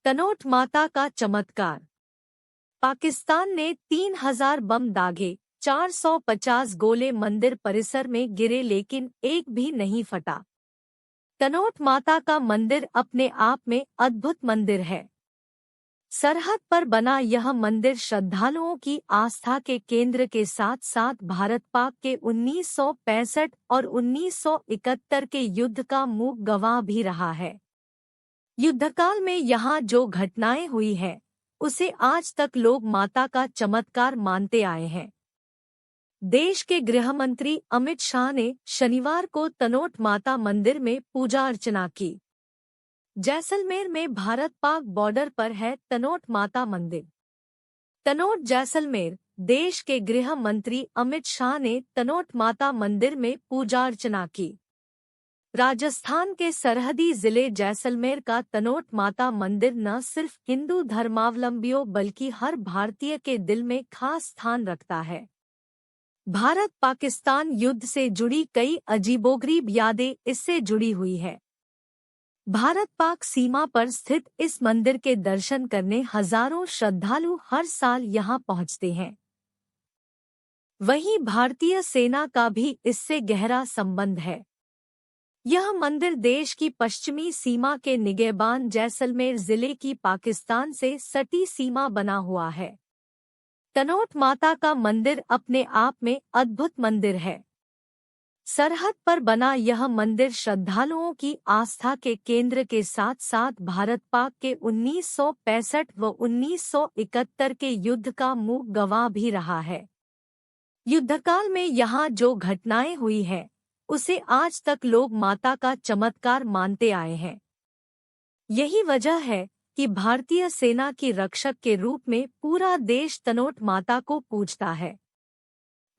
तनोट माता का चमत्कार। पाकिस्तान ने 3000 बम दागे, 450 गोले मंदिर परिसर में गिरे लेकिन एक भी नहीं फटा। तनोट माता का मंदिर अपने आप में अद्भुत मंदिर है। सरहद पर बना यह मंदिर श्रद्धालुओं की आस्था के केंद्र के साथ साथ भारत पाक के 1965 और 1971 के युद्ध का मूक गवाह भी रहा है। युद्धकाल में यहाँ जो घटनाएं हुई हैं, उसे आज तक लोग माता का चमत्कार मानते आए हैं। देश के गृह मंत्री अमित शाह ने शनिवार को तनोट माता मंदिर में पूजा अर्चना की। जैसलमेर में भारत पाक बॉर्डर पर है तनोट माता मंदिर। तनोट जैसलमेर। देश के गृह मंत्री अमित शाह ने तनोट माता मंदिर में पूजा अर्चना की। राजस्थान के सरहदी जिले जैसलमेर का तनोट माता मंदिर न सिर्फ हिंदू धर्मावलंबियों बल्कि हर भारतीय के दिल में खास स्थान रखता है। भारत पाकिस्तान युद्ध से जुड़ी कई अजीबोगरीब यादें इससे जुड़ी हुई है। भारत पाक सीमा पर स्थित इस मंदिर के दर्शन करने हजारों श्रद्धालु हर साल यहां पहुंचते हैं। वहीं भारतीय सेना का भी इससे गहरा संबंध है। यह मंदिर देश की पश्चिमी सीमा के निगहबान जैसलमेर जिले की पाकिस्तान से सटी सीमा बना हुआ है। तनोट माता का मंदिर अपने आप में अद्भुत मंदिर है। सरहद पर बना यह मंदिर श्रद्धालुओं की आस्था के केंद्र के साथ साथ भारत पाक के 1965 व 1971 के युद्ध का मूक गवाह भी रहा है। युद्धकाल में यहाँ जो घटनाएं हुई हैं, उसे आज तक लोग माता का चमत्कार मानते आए हैं। यही वजह है कि भारतीय सेना की रक्षक के रूप में पूरा देश तनोट माता को पूजता है।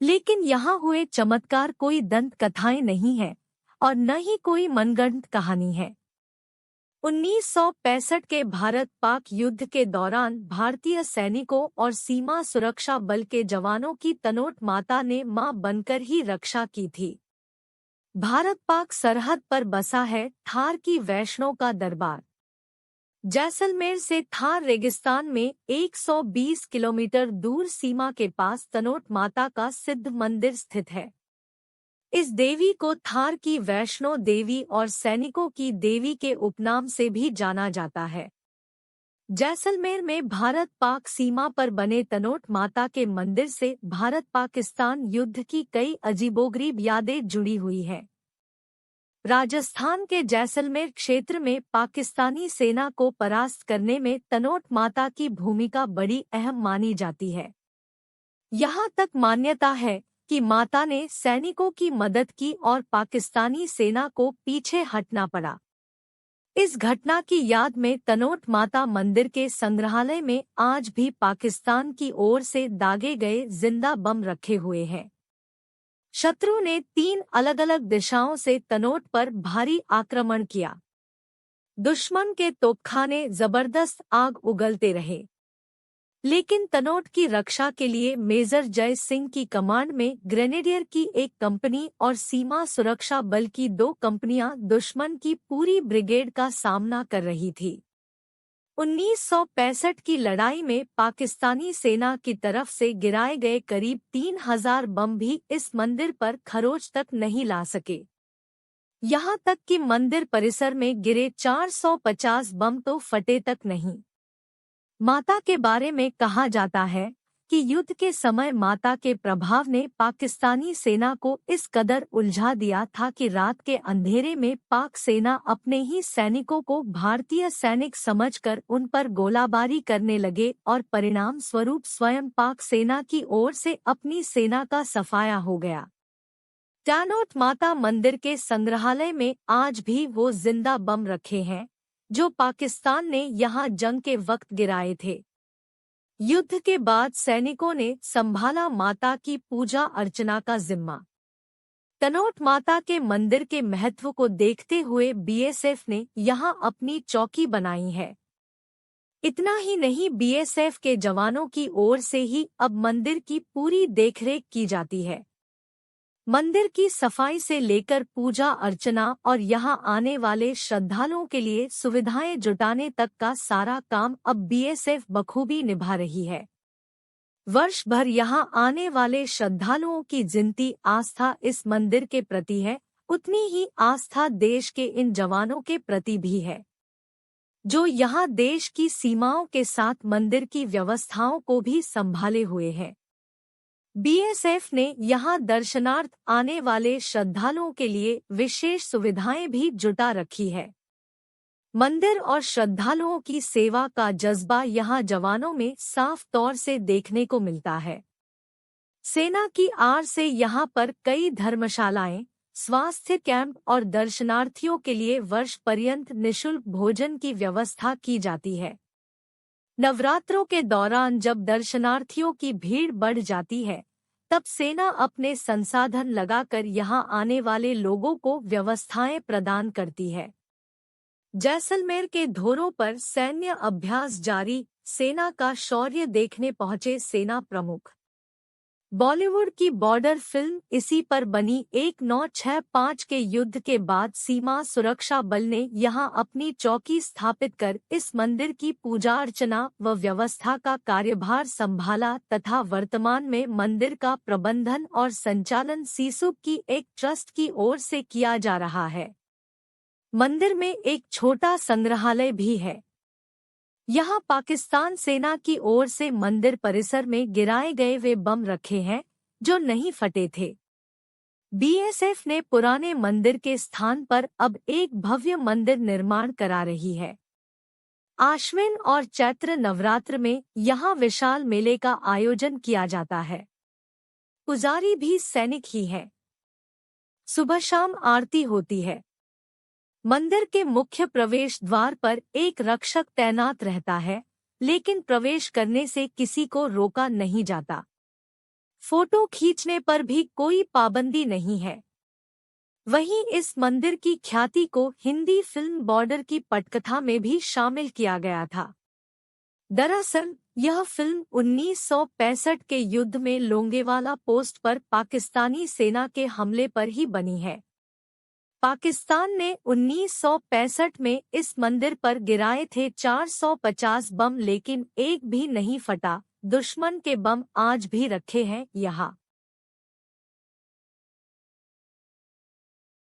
लेकिन यहाँ हुए चमत्कार कोई दंत कथाएं नहीं है और न ही कोई मनगढ़ंत कहानी है। 1965 के भारत पाक युद्ध के दौरान भारतीय सैनिकों और सीमा सुरक्षा बल के जवानों की तनोट माता ने मां बनकर ही रक्षा की थी। भारत पाक सरहद पर बसा है थार की वैष्णो का दरबार। जैसलमेर से थार रेगिस्तान में 120 किलोमीटर दूर सीमा के पास तनोट माता का सिद्ध मंदिर स्थित है। इस देवी को थार की वैष्णो देवी और सैनिकों की देवी के उपनाम से भी जाना जाता है। जैसलमेर में भारत पाक सीमा पर बने तनोट माता के मंदिर से भारत पाकिस्तान युद्ध की कई अजीबोगरीब यादें जुड़ी हुई हैं। राजस्थान के जैसलमेर क्षेत्र में पाकिस्तानी सेना को परास्त करने में तनोट माता की भूमिका बड़ी अहम मानी जाती है। यहाँ तक मान्यता है कि माता ने सैनिकों की मदद की और पाकिस्तानी सेना को पीछे हटना पड़ा। इस घटना की याद में तनोट माता मंदिर के संग्रहालय में आज भी पाकिस्तान की ओर से दागे गए जिंदा बम रखे हुए हैं। शत्रु ने 3 अलग-अलग दिशाओं से तनोट पर भारी आक्रमण किया। दुश्मन के तोपखाने जबरदस्त आग उगलते रहे, लेकिन तनोट की रक्षा के लिए मेजर जय सिंह की कमांड में ग्रेनेडियर की एक कंपनी और सीमा सुरक्षा बल की 2 कंपनियां दुश्मन की पूरी ब्रिगेड का सामना कर रही थी। 1965 की लड़ाई में पाकिस्तानी सेना की तरफ से गिराए गए करीब 3000 बम भी इस मंदिर पर खरोच तक नहीं ला सके। यहाँ तक कि मंदिर परिसर में गिरे 450 बम तो फटे तक नहीं। माता के बारे में कहा जाता है कि युद्ध के समय माता के प्रभाव ने पाकिस्तानी सेना को इस कदर उलझा दिया था कि रात के अंधेरे में पाक सेना अपने ही सैनिकों को भारतीय सैनिक समझकर उन पर गोलाबारी करने लगे और परिणाम स्वरूप स्वयं पाक सेना की ओर से अपनी सेना का सफाया हो गया। तनोट माता मंदिर के संग्रहालय में आज भी वो जिंदा बम रखे हैं जो पाकिस्तान ने यहाँ जंग के वक्त गिराए थे। युद्ध के बाद सैनिकों ने संभाला माता की पूजा अर्चना का जिम्मा। तनोट माता के मंदिर के महत्व को देखते हुए बीएसएफ ने यहाँ अपनी चौकी बनाई है। इतना ही नहीं, बीएसएफ के जवानों की ओर से ही अब मंदिर की पूरी देखरेख की जाती है। मंदिर की सफाई से लेकर पूजा अर्चना और यहां आने वाले श्रद्धालुओं के लिए सुविधाएं जुटाने तक का सारा काम अब बीएसएफ बखूबी निभा रही है। वर्ष भर यहां आने वाले श्रद्धालुओं की जितनी आस्था इस मंदिर के प्रति है, उतनी ही आस्था देश के इन जवानों के प्रति भी है, जो यहां देश की सीमाओं के साथ मंदिर की व्यवस्थाओं को भी संभाले हुए हैं। बीएसएफ ने यहां दर्शनार्थ आने वाले श्रद्धालुओं के लिए विशेष सुविधाएं भी जुटा रखी है। मंदिर और श्रद्धालुओं की सेवा का जज्बा यहां जवानों में साफ तौर से देखने को मिलता है। सेना की आड़ से यहां पर कई धर्मशालाएं, स्वास्थ्य कैंप और दर्शनार्थियों के लिए वर्ष पर्यंत निःशुल्क भोजन की व्यवस्था की जाती है। नवरात्रों के दौरान जब दर्शनार्थियों की भीड़ बढ़ जाती है, तब सेना अपने संसाधन लगाकर यहां आने वाले लोगों को व्यवस्थाएं प्रदान करती है। जैसलमेर के धोरों पर सैन्य अभ्यास जारी, सेना का शौर्य देखने पहुंचे सेना प्रमुख। बॉलीवुड की बॉर्डर फिल्म इसी पर बनी 1965 के युद्ध के बाद सीमा सुरक्षा बल ने यहां अपनी चौकी स्थापित कर इस मंदिर की पूजा अर्चना व व्यवस्था का कार्यभार संभाला तथा वर्तमान में मंदिर का प्रबंधन और संचालन सीसुप की एक ट्रस्ट की ओर से किया जा रहा है। मंदिर में एक छोटा संग्रहालय भी है। यहाँ पाकिस्तान सेना की ओर से मंदिर परिसर में गिराए गए वे बम रखे हैं जो नहीं फटे थे। बीएसएफ ने पुराने मंदिर के स्थान पर अब एक भव्य मंदिर निर्माण करा रही है। आश्विन और चैत्र नवरात्र में यहाँ विशाल मेले का आयोजन किया जाता है। पुजारी भी सैनिक ही हैं। सुबह शाम आरती होती है। मंदिर के मुख्य प्रवेश द्वार पर एक रक्षक तैनात रहता है, लेकिन प्रवेश करने से किसी को रोका नहीं जाता। फोटो खींचने पर भी कोई पाबंदी नहीं है। वहीं इस मंदिर की ख्याति को हिंदी फिल्म बॉर्डर की पटकथा में भी शामिल किया गया था। दरअसल यह फिल्म 1965 के युद्ध में लोंगेवाला पोस्ट पर पाकिस्तानी सेना के हमले पर ही बनी है। पाकिस्तान ने 1965 में इस मंदिर पर गिराए थे 450 बम, लेकिन एक भी नहीं फटा। दुश्मन के बम आज भी रखे हैं यहाँ।